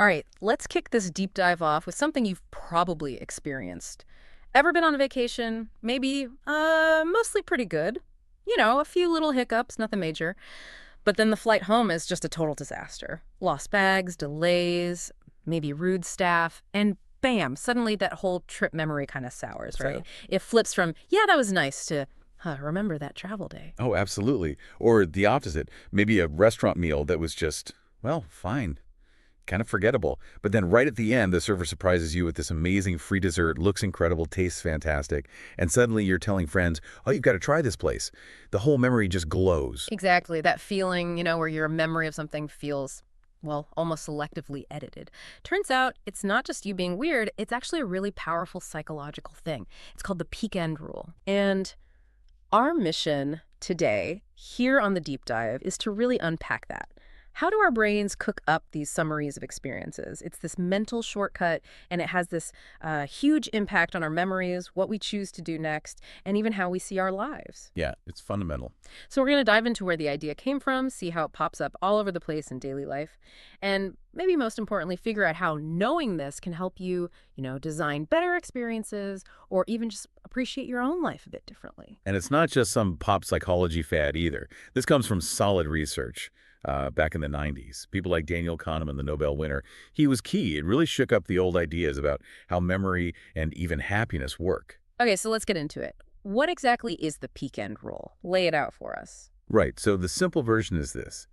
All right, let's kick this deep dive off with something you've probably experienced. Ever been on a vacation? Maybe, mostly pretty good. You know, a few little hiccups, nothing major. But then the flight home is just a total disaster. Lost bags, delays, maybe rude staff, and bam, suddenly that whole trip memory kind of sours, right? So, It flips from, yeah, that was nice to, remember that travel day. oh, absolutely. Or the opposite. Maybe a restaurant meal that was just, well, fine, kind of forgettable. But then right at the end, the server surprises you with this amazing free dessert, looks incredible, tastes fantastic, and suddenly you're telling friends, oh, you've got to try this place. The whole memory just glows. Exactly, that feeling, where your memory of something feels, well, almost selectively edited. Turns out it's not just you being weird, it's actually a really powerful psychological thing. It's called the peak end rule. And our mission today, here on the deep dive, is to really unpack that. How do our brains cook up these summaries of experiences? It's this mental shortcut, and it has this huge impact on our memories, what we choose to do next, and even how we see our lives. Yeah, it's fundamental. So we're going to dive into where the idea came from, see how it pops up all over the place in daily life, and maybe most importantly, figure out how knowing this can help you, design better experiences or even just appreciate your own life a bit differently. And it's not just some pop psychology fad either. This comes from solid research. Back in the 90s. People like Daniel Kahneman, the Nobel winner, he was key. It really shook up the old ideas about how memory and even happiness work. Okay, so let's get into it. What exactly is the peak end rule? Lay it out for us. Right, so the simple version is this.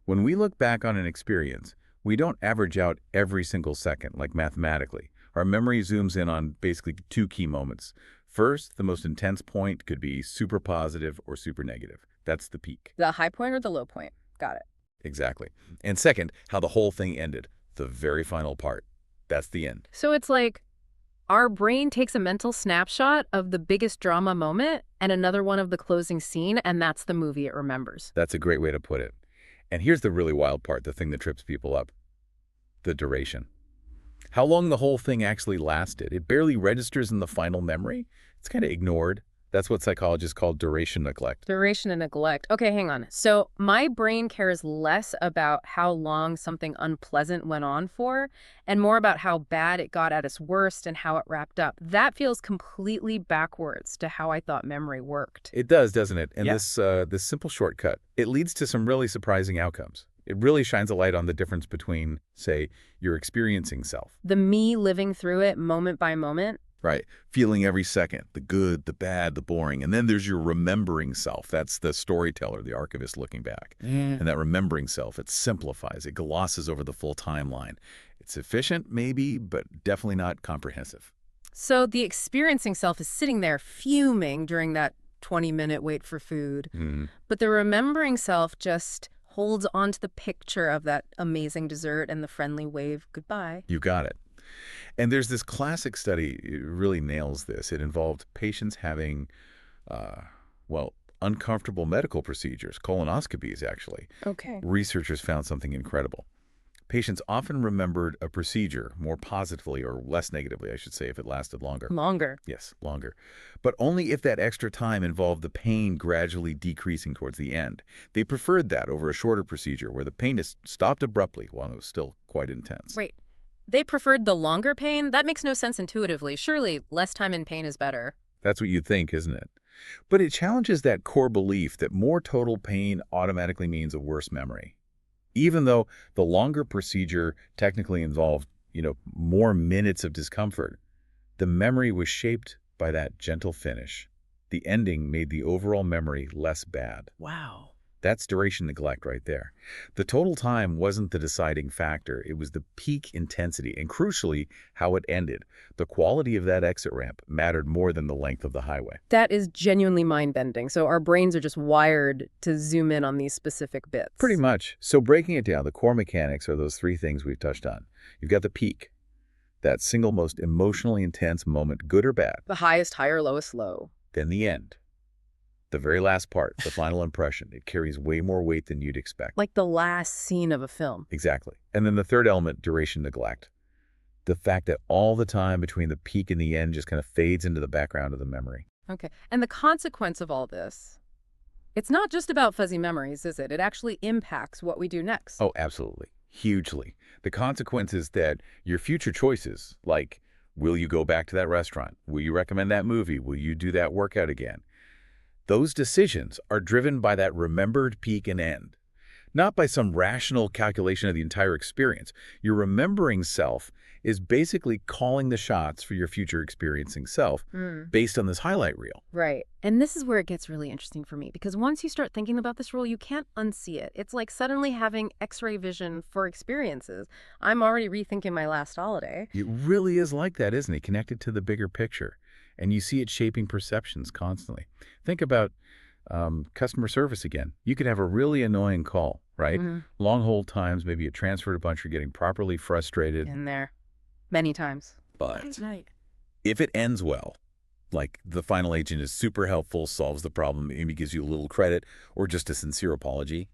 When we look back on an experience, we don't average out every single second, like mathematically. Our memory zooms in on basically two key moments. First, the most intense point could be super positive or super negative. That's the peak. The high point or the low point? Got it. Exactly. And second, how the whole thing ended. The very final part. That's the end. So it's like our brain takes a mental snapshot of the biggest drama moment and another one of the closing scene, and that's the movie it remembers. That's a great way to put it. And here's the really wild part, the thing that trips people up. The duration. How long the whole thing actually lasted. It barely registers in the final memory. It's kind of ignored. That's what psychologists call duration neglect. Duration and neglect. Okay, hang on. So my brain cares less about how long something unpleasant went on for and more about how bad it got at its worst and how it wrapped up. That feels completely backwards to how I thought memory worked. It does, doesn't it? And Yeah. this simple shortcut, it leads to some really surprising outcomes. It really shines a light on the difference between, say, your experiencing self. The me living through it moment by moment. Right. Feeling every second, the good, the bad, the boring. And then there's your remembering self. That's the storyteller, the archivist looking back. Yeah. And that remembering self, it simplifies, it glosses over the full timeline. It's efficient, maybe, but definitely not comprehensive. So the experiencing self is sitting there fuming during that 20-minute wait for food. Mhm. But the remembering self just holds on to the picture of that amazing dessert and the friendly wave goodbye. You got it. And there's this classic study, it really nails this. It involved patients having, well, uncomfortable medical procedures, colonoscopies, actually. Okay. Researchers found something incredible. Patients often remembered a procedure more positively or less negatively, I should say, if it lasted longer. Longer. Yes, longer. But only if that extra time involved the pain gradually decreasing towards the end. They preferred that over a shorter procedure where the pain is stopped abruptly while it was still quite intense. Wait, they preferred the longer pain? That makes no sense intuitively. Surely less time in pain is better. That's what you'd think, isn't it? But it challenges that core belief that more total pain automatically means a worse memory. Even though the longer procedure technically involved, more minutes of discomfort, the memory was shaped by that gentle finish. The ending made the overall memory less bad. Wow. That's duration neglect right there. The total time wasn't the deciding factor. It was the peak intensity and, crucially, how it ended. The quality of that exit ramp mattered more than the length of the highway. That is genuinely mind-bending. So our brains are just wired to zoom in on these specific bits. Pretty much. So breaking it down, the core mechanics are those three things we've touched on. You've got the peak, that single most emotionally intense moment, good or bad. The highest high or lowest low. Then the end. The very last part, the final impression, it carries way more weight than you'd expect. Like the last scene of a film. Exactly. And then the third element, duration neglect. The fact that all the time between the peak and the end just kind of fades into the background of the memory. Okay. And the consequence of all this, it's not just about fuzzy memories, is it? It actually impacts what we do next. Oh, absolutely. Hugely. The consequence is that your future choices, like will you go back to that restaurant? Will you recommend that movie? Will you do that workout again? Those decisions are driven by that remembered peak and end, not by some rational calculation of the entire experience. Your remembering self is basically calling the shots for your future experiencing self based on this highlight reel. Right. And this is where it gets really interesting for me, because once you start thinking about this rule, you can't unsee it. It's like suddenly having X-ray vision for experiences. I'm already rethinking my last holiday. It really is like that, isn't it? Connected to the bigger picture. And you see it shaping perceptions constantly. Think about customer service again. You could have a really annoying call, right? Long hold times, maybe a transferred a bunch, you're getting properly frustrated. In there. Many times. But Right. if it ends well, like the final agent is super helpful, solves the problem, maybe gives you a little credit, or just a sincere apology,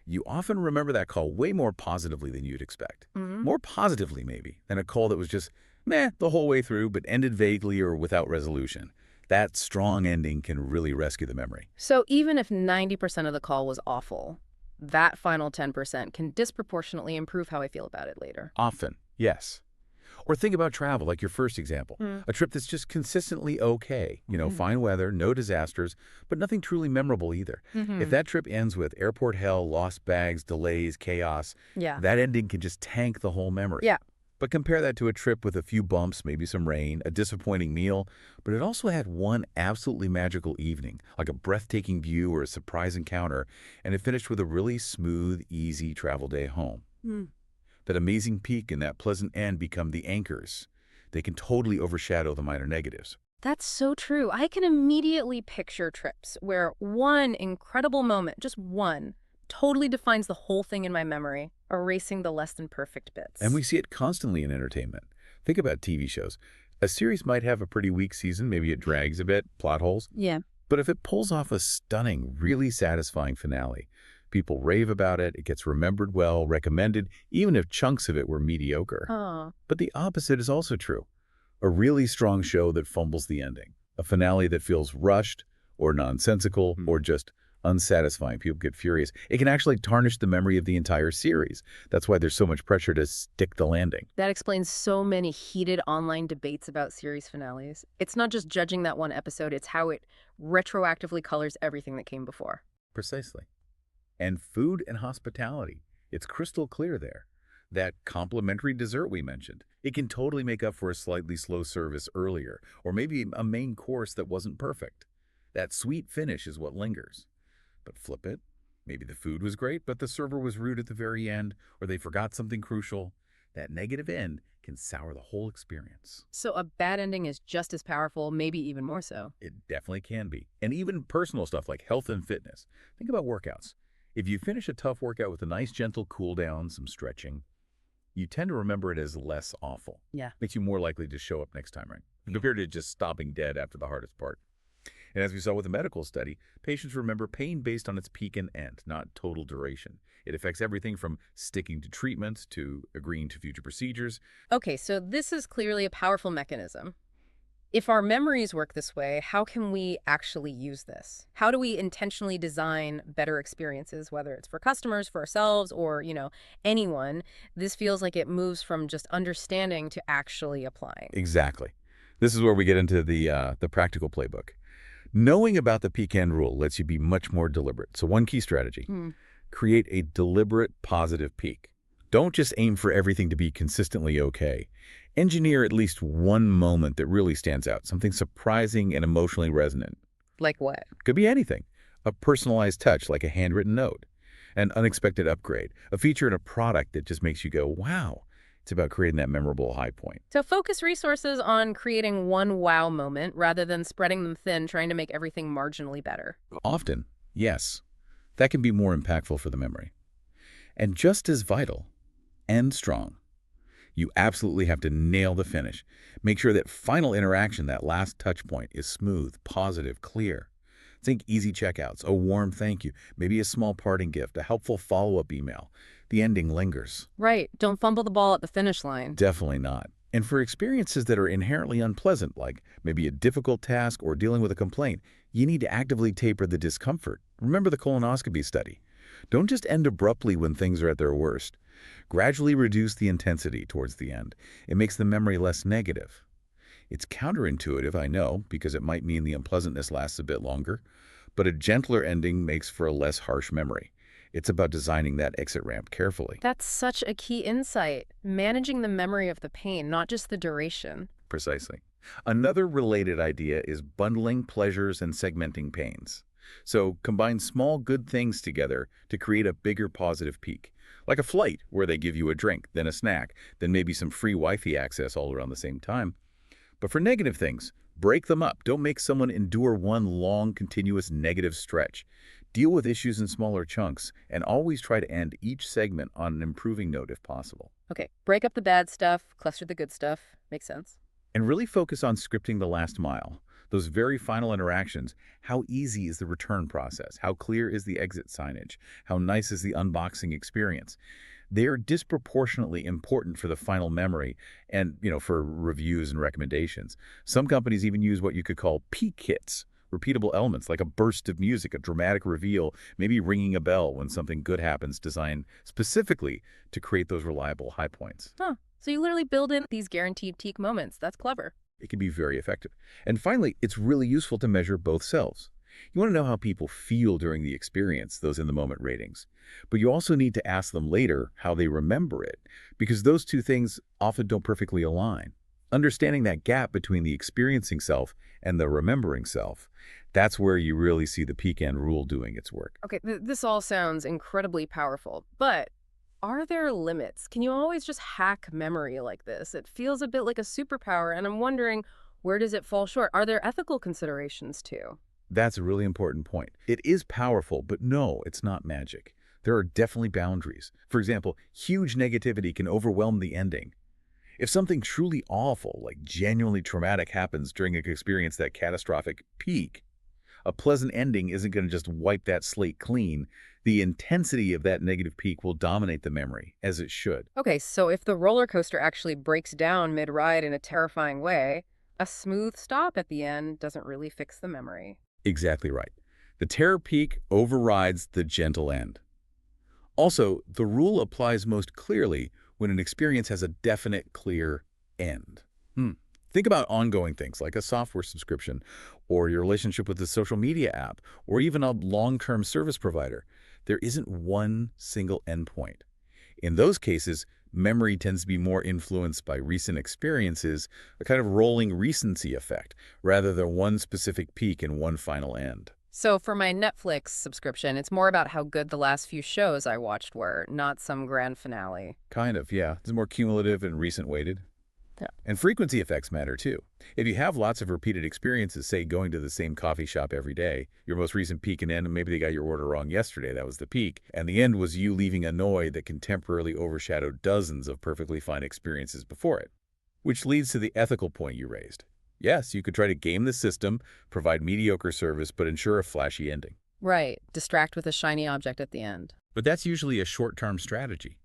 you often remember that call way more positively than you'd expect. More positively, maybe, than a call that was just meh the whole way through, but ended vaguely or without resolution. That strong ending can really rescue the memory. So even if 90% of the call was awful, that final 10% can disproportionately improve how I feel about it later. Often, yes. Or think about travel, like your first example. A trip that's just consistently okay. Fine weather, no disasters, but nothing truly memorable either. If that trip ends with airport hell, lost bags, delays, chaos, Yeah. that ending can just tank the whole memory. Yeah. But compare that to a trip with a few bumps, maybe some rain, a disappointing meal, but it also had one absolutely magical evening, like a breathtaking view or a surprise encounter, and it finished with a really smooth, easy travel day home. That amazing peak and that pleasant end become the anchors. They can totally overshadow the minor negatives. That's so true. I can immediately picture trips where one incredible moment, just one, totally defines the whole thing in my memory, erasing the less than perfect bits. And we see it constantly in entertainment. Think about TV shows. A series might have a pretty weak season, maybe it drags a bit, plot holes. Yeah. But if it pulls off a stunning, really satisfying finale, people rave about it, it gets remembered well, recommended, even if chunks of it were mediocre. Oh. But the opposite is also true. A really strong show that fumbles the ending. A finale that feels rushed or nonsensical or just unsatisfying. People get furious. It can actually tarnish the memory of the entire series. That's why there's so much pressure to stick the landing. That explains so many heated online debates about series finales. It's not just judging that one episode, it's how it retroactively colors everything that came before. Precisely. And food and hospitality. It's crystal clear there. That complimentary dessert we mentioned, it can totally make up for a slightly slow service earlier, or maybe a main course that wasn't perfect. That sweet finish is what lingers. But flip it. Maybe the food was great, but the server was rude at the very end, or they forgot something crucial. That negative end can sour the whole experience. So a bad ending is just as powerful, maybe even more so. It definitely can be. And even personal stuff like health and fitness. Think about workouts. If you finish a tough workout with a nice gentle cool down, some stretching, you tend to remember it as less awful. Yeah. Makes you more likely to show up next time, right? Compared to just stopping dead after the hardest part. And as we saw with the medical study, patients remember pain based on its peak and end, not total duration. It affects everything from sticking to treatments to agreeing to future procedures. Okay, so this is clearly a powerful mechanism. If our memories work this way, how can we actually use this? How do we intentionally design better experiences, whether it's for customers, for ourselves, or, anyone? This feels like it moves from just understanding to actually applying. Exactly. This is where we get into the practical playbook. Knowing about the peak end rule lets you be much more deliberate. So one key strategy, create a deliberate positive peak. Don't just aim for everything to be consistently okay. Engineer at least one moment that really stands out, something surprising and emotionally resonant. Like what? Could be anything. A personalized touch like a handwritten note, an unexpected upgrade, a feature in a product that just makes you go, wow. It's about creating that memorable high point. So focus resources on creating one wow moment rather than spreading them thin, trying to make everything marginally better. Often, yes. That can be more impactful for the memory. And just as vital, end strong. You absolutely have to nail the finish. Make sure that final interaction, that last touch point, is smooth, positive, clear. Think easy checkouts, a warm thank you, maybe a small parting gift, a helpful follow-up email. The ending lingers. Right. Don't fumble the ball at the finish line. Definitely not. And for experiences that are inherently unpleasant, like maybe a difficult task or dealing with a complaint, you need to actively taper the discomfort. Remember the colonoscopy study. Don't just end abruptly when things are at their worst. Gradually reduce the intensity towards the end. It makes the memory less negative. It's counterintuitive, I know, because it might mean the unpleasantness lasts a bit longer, but a gentler ending makes for a less harsh memory. It's about designing that exit ramp carefully. That's such a key insight. Managing the memory of the pain, not just the duration. Precisely. Another related idea is bundling pleasures and segmenting pains. So combine small good things together to create a bigger positive peak. Like a flight where they give you a drink, then a snack, then maybe some free Wi-Fi access all around the same time. But for negative things, break them up. Don't make someone endure one long, continuous negative stretch. Deal with issues in smaller chunks, and always try to end each segment on an improving note if possible. Okay, break up the bad stuff, cluster the good stuff. Makes sense. And really focus on scripting the last mile. Those very final interactions. How easy is the return process? How clear is the exit signage? How nice is the unboxing experience? They are disproportionately important for the final memory and, for reviews and recommendations. Some companies even use what you could call peak hits, repeatable elements like a burst of music, a dramatic reveal, maybe ringing a bell when something good happens, designed specifically to create those reliable high points. Huh. So you literally build in these guaranteed peak moments. That's clever. It can be very effective. And finally, it's really useful to measure both selves. You want to know how people feel during the experience, those in-the-moment ratings. But you also need to ask them later how they remember it, because those two things often don't perfectly align. Understanding that gap between the experiencing self and the remembering self, that's where you really see the peak end rule doing its work. Okay, this all sounds incredibly powerful, but are there limits? Can you always just hack memory like this? It feels a bit like a superpower, and I'm wondering, where does it fall short? Are there ethical considerations too? That's a really important point. It is powerful, but no, it's not magic. There are definitely boundaries. For example, huge negativity can overwhelm the ending. If something truly awful, like genuinely traumatic, happens during an experience that catastrophic peak, a pleasant ending isn't going to just wipe that slate clean. The intensity of that negative peak will dominate the memory, as it should. Okay, so if the roller coaster actually breaks down mid-ride in a terrifying way, a smooth stop at the end doesn't really fix the memory. Exactly right. The terror peak overrides the gentle end. Also, the rule applies most clearly when an experience has a definite, clear end. Think about ongoing things like a software subscription or your relationship with a social media app or even a long-term service provider. There isn't one single endpoint. In those cases, memory tends to be more influenced by recent experiences, a kind of rolling recency effect, rather than one specific peak and one final end. So for my Netflix subscription, it's more about how good the last few shows I watched were, not some grand finale. Kind of, yeah. It's more cumulative and recent weighted. Yeah. And frequency effects matter too. If you have lots of repeated experiences, say going to the same coffee shop every day, your most recent peak and end, and maybe they got your order wrong yesterday, that was the peak, and the end was you leaving annoyed that can temporarily overshadow dozens of perfectly fine experiences before it. Which leads to the ethical point you raised. Yes, you could try to game the system, provide mediocre service, but ensure a flashy ending. Right. Distract with a shiny object at the end. But that's usually a short-term strategy.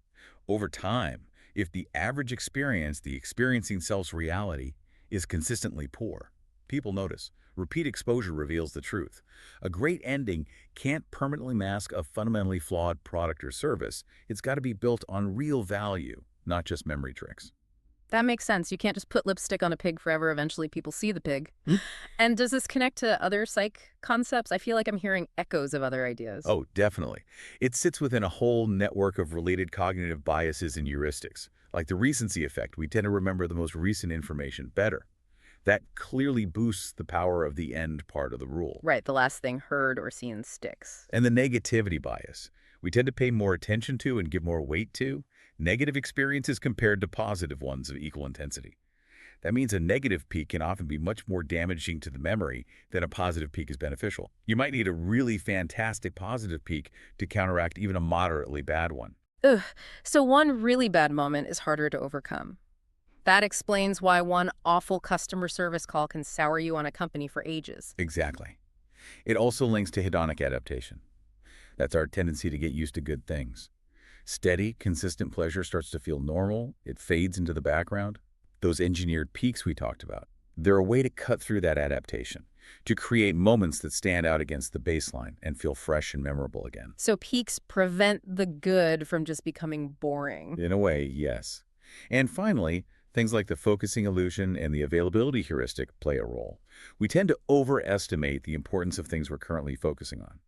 Over time, if the average experience, the experiencing self's reality, is consistently poor, people notice. Repeat exposure reveals the truth. A great ending can't permanently mask a fundamentally flawed product or service. It's got to be built on real value, not just memory tricks. That makes sense. You can't just put lipstick on a pig forever. Eventually people see the pig. And does this connect to other psych concepts? I feel like I'm hearing echoes of other ideas. Oh, definitely. It sits within a whole network of related cognitive biases and heuristics. Like the recency effect, we tend to remember the most recent information better. That clearly boosts the power of the end part of the rule. Right, the last thing heard or seen sticks. And the negativity bias. We tend to pay more attention to and give more weight to negative experiences compared to positive ones of equal intensity. That means a negative peak can often be much more damaging to the memory than a positive peak is beneficial. You might need a really fantastic positive peak to counteract even a moderately bad one. Ugh, so one really bad moment is harder to overcome. That explains why one awful customer service call can sour you on a company for ages. Exactly. It also links to hedonic adaptation. That's our tendency to get used to good things. Steady, consistent pleasure starts to feel normal. It fades into the background. Those engineered peaks we talked about, they're a way to cut through that adaptation. to create moments that stand out against the baseline and feel fresh and memorable again. So peaks prevent the good from just becoming boring. In a way, yes. And finally, things like the focusing illusion and the availability heuristic play a role. We tend to overestimate the importance of things we're currently focusing on.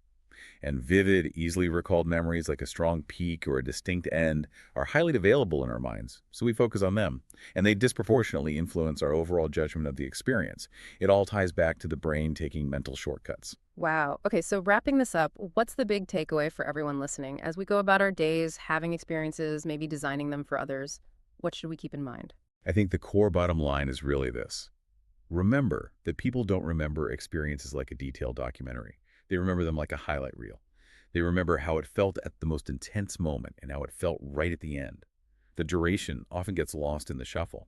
And vivid, easily recalled memories like a strong peak or a distinct end are highly available in our minds, so we focus on them. And they disproportionately influence our overall judgment of the experience. It all ties back to the brain taking mental shortcuts. Wow. Okay, so wrapping this up, what's the big takeaway for everyone listening as we go about our days, having experiences, maybe designing them for others? What should we keep in mind? I think the core bottom line is really this. Remember that people don't remember experiences like a detailed documentary. They remember them like a highlight reel. They remember how it felt at the most intense moment and how it felt right at the end. The duration often gets lost in the shuffle.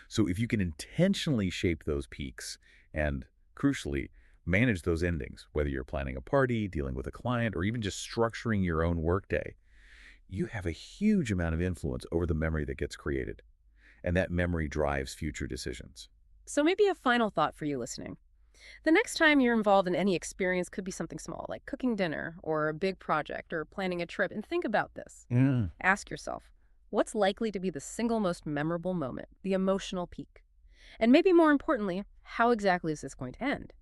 So if you can intentionally shape those peaks and, crucially, manage those endings, whether you're planning a party, dealing with a client, or even just structuring your own workday, you have a huge amount of influence over the memory that gets created. And that memory drives future decisions. So maybe a final thought for you listening. The next time you're involved in any experience could be something small, like cooking dinner or a big project or planning a trip. And think about this. Yeah. Ask yourself, what's likely to be the single most memorable moment, the emotional peak? And maybe more importantly, how exactly is this going to end?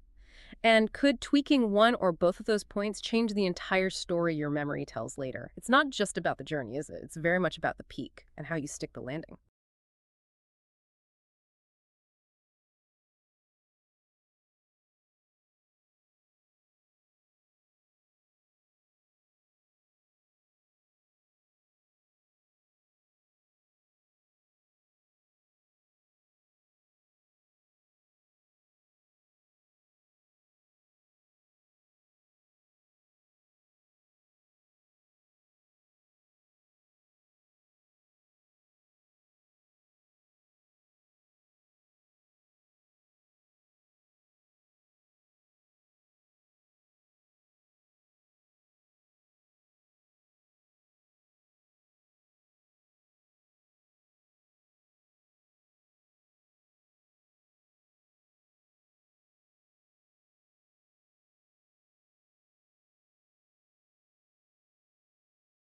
And could tweaking one or both of those points change the entire story your memory tells later? It's not just about the journey, is it? It's very much about the peak and how you stick the landing.